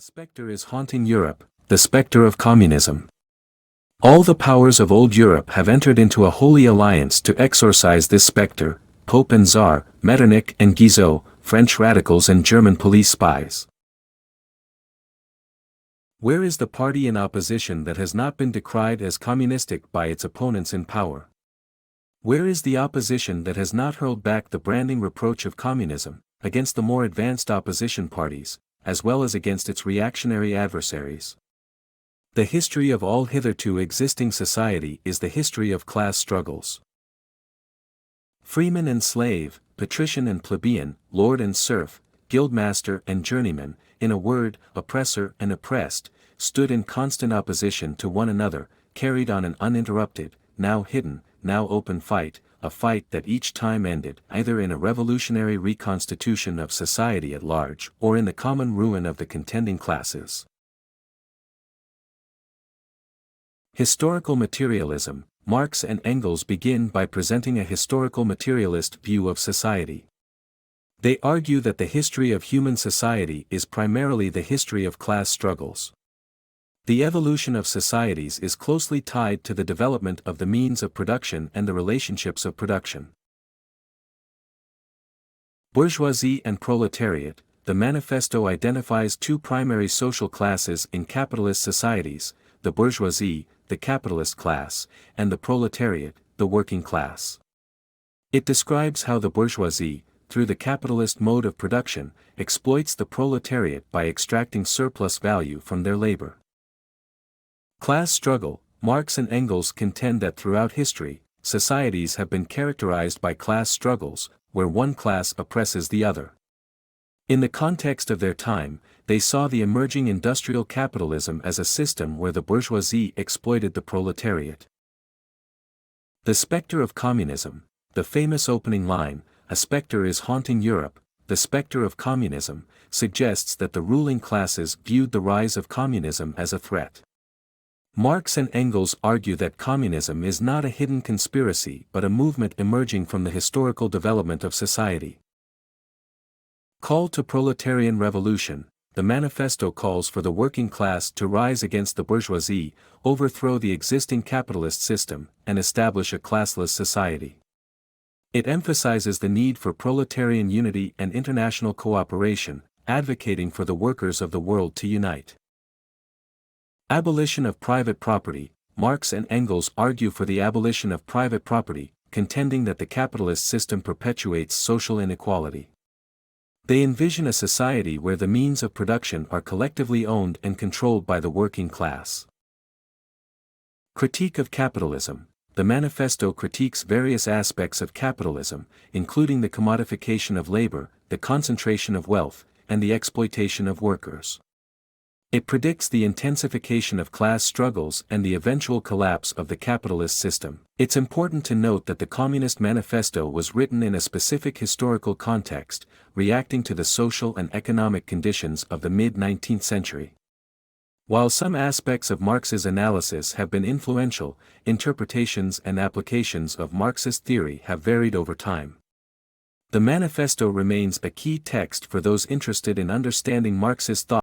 specter is haunting Europe, the specter of communism. All the powers of old Europe have entered into a holy alliance to exorcise this specter, Pope and Tsar, Metternich and Guizot, French radicals and German police spies. Where is the party in opposition that has not been decried as communistic by its opponents in power? Where is the opposition that has not hurled back the branding reproach of communism, against the more advanced opposition parties, as well as against its reactionary adversaries? The history of all hitherto existing society is the history of class struggles. Freeman and slave, patrician and plebeian, lord and serf, guildmaster and journeyman, in a word, oppressor and oppressed, stood in constant opposition to one another, carried on an uninterrupted, now hidden, now open fight, a fight that each time ended either in a revolutionary reconstitution of society at large or in the common ruin of the contending classes. Historical materialism. Marx and Engels begin by presenting a historical materialist view of society. They argue that the history of human society is primarily the history of class struggles. The evolution of societies is closely tied to the development of the means of production and the relationships of production. Bourgeoisie and proletariat. The Manifesto identifies two primary social classes in capitalist societies, the bourgeoisie, the capitalist class, and the proletariat, the working class. It describes how the bourgeoisie, through the capitalist mode of production, exploits the proletariat by extracting surplus value from their labor. Class struggle. Marx and Engels contend that throughout history, societies have been characterized by class struggles, where one class oppresses the other. In the context of their time, they saw the emerging industrial capitalism as a system where the bourgeoisie exploited the proletariat. The specter of communism. The famous opening line, "A specter is haunting Europe, the specter of communism," suggests that the ruling classes viewed the rise of communism as a threat. Marx and Engels argue that communism is not a hidden conspiracy but a movement emerging from the historical development of society. Call to proletarian revolution. The Manifesto calls for the working class to rise against the bourgeoisie, overthrow the existing capitalist system, and establish a classless society. It emphasizes the need for proletarian unity and international cooperation, advocating for the workers of the world to unite. Abolition of private property. Marx and Engels argue for the abolition of private property, contending that the capitalist system perpetuates social inequality. They envision a society where the means of production are collectively owned and controlled by the working class. Critique of capitalism. The Manifesto critiques various aspects of capitalism, including the commodification of labor, the concentration of wealth, and the exploitation of workers. It predicts the intensification of class struggles and the eventual collapse of the capitalist system. It's important to note that the Communist Manifesto was written in a specific historical context, reacting to the social and economic conditions of the mid-19th century. While some aspects of Marx's analysis have been influential, interpretations and applications of Marxist theory have varied over time. The Manifesto remains a key text for those interested in understanding Marxist thought